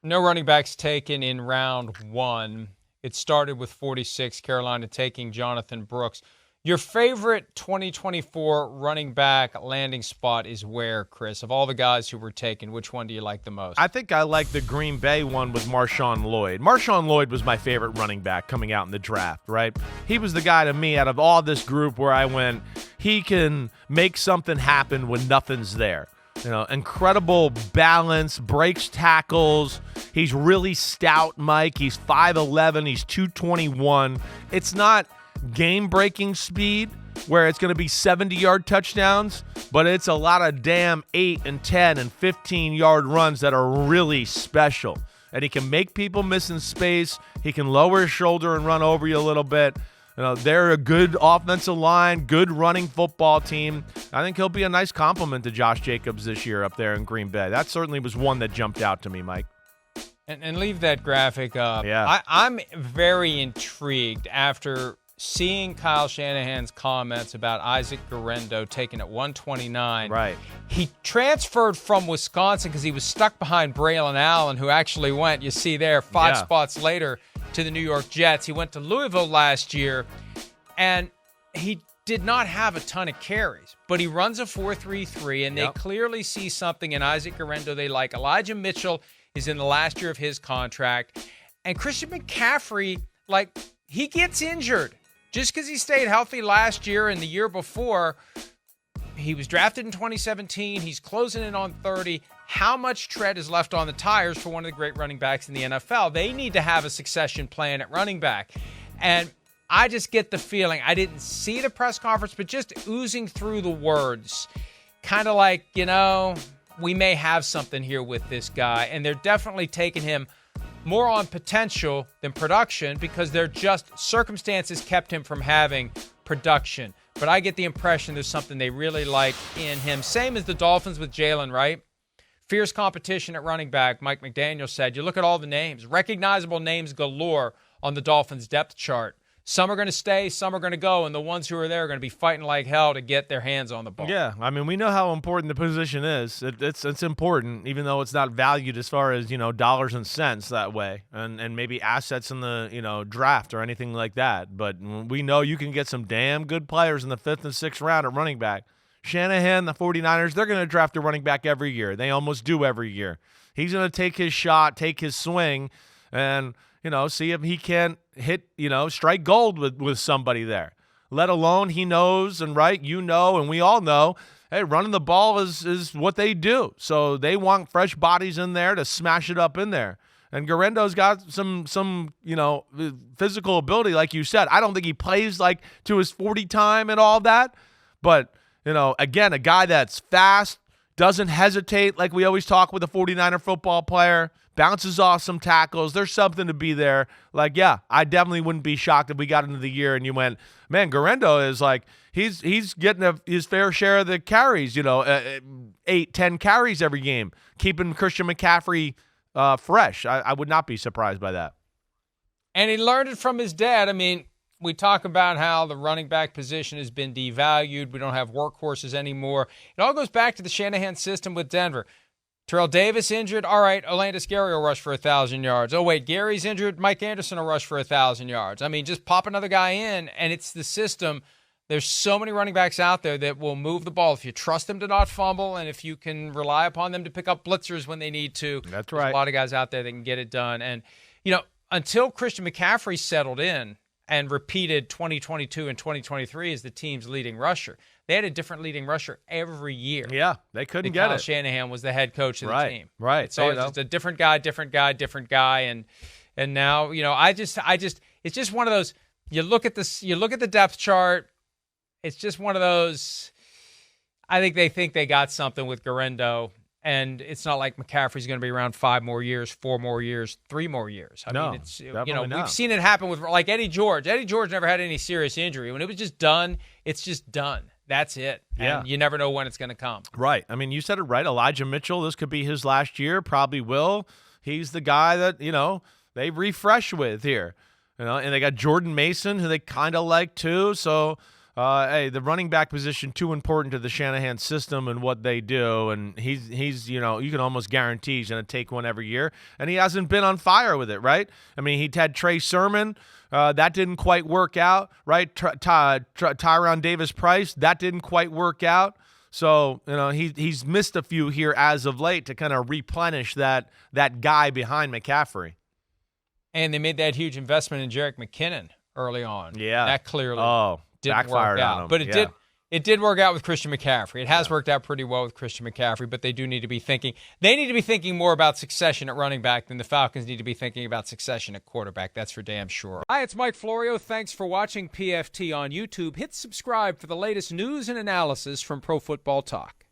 No running backs taken in round one. It started with 46, Carolina taking Jonathan Brooks. Your favorite 2024 running back landing spot is where, Chris? Of all the guys who were taken, which one do you like the most? I think I like the Green Bay one with MarShawn Lloyd. MarShawn Lloyd was my favorite running back coming out in the draft, right? He was the guy to me out of all this group where I went, he can make something happen when nothing's there. Incredible balance, breaks tackles. He's really stout, Mike. He's 5'11", he's 221. It's not game-breaking speed where it's going to be 70-yard touchdowns, but it's a lot of damn 8 and 10 and 15-yard runs that are really special. And he can make people miss in space. He can lower his shoulder and run over you a little bit. They're a good offensive line, good running football team. I think he'll be a nice compliment to Josh Jacobs this year up there in Green Bay. That certainly was one that jumped out to me, Mike. And leave that graphic up. Yeah. I'm very intrigued after seeing Kyle Shanahan's comments about Isaac Guerendo taken at 129. Right. He transferred from Wisconsin because he was stuck behind Braylon Allen, who actually went, you see there, five spots later to the New York Jets. He went to Louisville last year, and he did not have a ton of carries, but he runs a 4.33, and they clearly see something in Isaac Guerendo they like. Elijah Mitchell is in the last year of his contract, and Christian McCaffrey, he gets injured. Just because he stayed healthy last year and the year before, he was drafted in 2017. He's closing in on 30. How much tread is left on the tires for one of the great running backs in the NFL? They need to have a succession plan at running back. And I just get the feeling, I didn't see the press conference, but just oozing through the words, kind of like, we may have something here with this guy. And they're definitely taking him more on potential than production because they're just circumstances kept him from having production. But I get the impression there's something they really like in him. Same as the Dolphins with Jalen, right? Fierce competition at running back, Mike McDaniel said. You look at all the names, recognizable names galore on the Dolphins depth chart. Some are going to stay, some are going to go, and the ones who are there are going to be fighting like hell to get their hands on the ball. Yeah, we know how important the position is. It's important, even though it's not valued as far as, dollars and cents that way, and maybe assets in the, draft or anything like that. But we know you can get some damn good players in the 5th and 6th round at running back. Shanahan, the 49ers, they're going to draft a running back every year. They almost do every year. He's going to take his shot, take his swing, and see if he can hit, strike gold with somebody there. Let alone he knows, and and we all know, hey, running the ball is what they do. So they want fresh bodies in there to smash it up in there. And Guerendo's got some physical ability, like you said. I don't think he plays to his 40 time and all that. But, again, a guy that's fast, doesn't hesitate like we always talk with a 49er football player, bounces off some tackles. There's something to be there. I definitely wouldn't be shocked if we got into the year and you went, man, Guerendo is he's getting his fair share of the carries, 8, 10 carries every game, keeping Christian McCaffrey fresh. I would not be surprised by that. And he learned it from his dad. We talk about how the running back position has been devalued. We don't have workhorses anymore. It all goes back to the Shanahan system with Denver. Terrell Davis injured. All right, Olandis Gary will rush for 1,000 yards. Oh, wait, Gary's injured. Mike Anderson will rush for 1,000 yards. Just pop another guy in, and it's the system. There's so many running backs out there that will move the ball if you trust them to not fumble and if you can rely upon them to pick up blitzers when they need to. That's right. There's a lot of guys out there that can get it done. And, until Christian McCaffrey settled in and repeated 2022 and 2023 as the team's leading rusher, they had a different leading rusher every year. Yeah, they couldn't get Kyle it. Shanahan was the head coach of the team. Right. So it's a different guy, and now it's just one of those. You look at the depth chart. It's just one of those. I think they got something with Guerendo, and it's not like McCaffrey's going to be around 5 more years, 4 more years, 3 more years. We've seen it happen with Eddie George. Eddie George never had any serious injury. When it was just done, it's just done. That's it. Yeah. And you never know when it's going to come. Right. You said it right. Elijah Mitchell, this could be his last year, probably will. He's the guy that, they refresh with here. And they got Jordan Mason, who they kind of like too. So, hey, the running back position too important to the Shanahan system and what they do, and he's you can almost guarantee he's going to take one every year, and he hasn't been on fire with it, right? I mean, he had Trey Sermon, that didn't quite work out, right? Tyron Davis-Price, that didn't quite work out. So, he's missed a few here as of late to kind of replenish that guy behind McCaffrey. And they made that huge investment in Jerick McKinnon early on. Yeah. That clearly didn't backfired work on out. him. But it did work out with Christian McCaffrey. It has worked out pretty well with Christian McCaffrey, but they need to be thinking more about succession at running back than the Falcons need to be thinking about succession at quarterback. That's for damn sure. Hi, it's Mike Florio. Thanks for watching PFT on YouTube. Hit subscribe for the latest news and analysis from Pro Football Talk.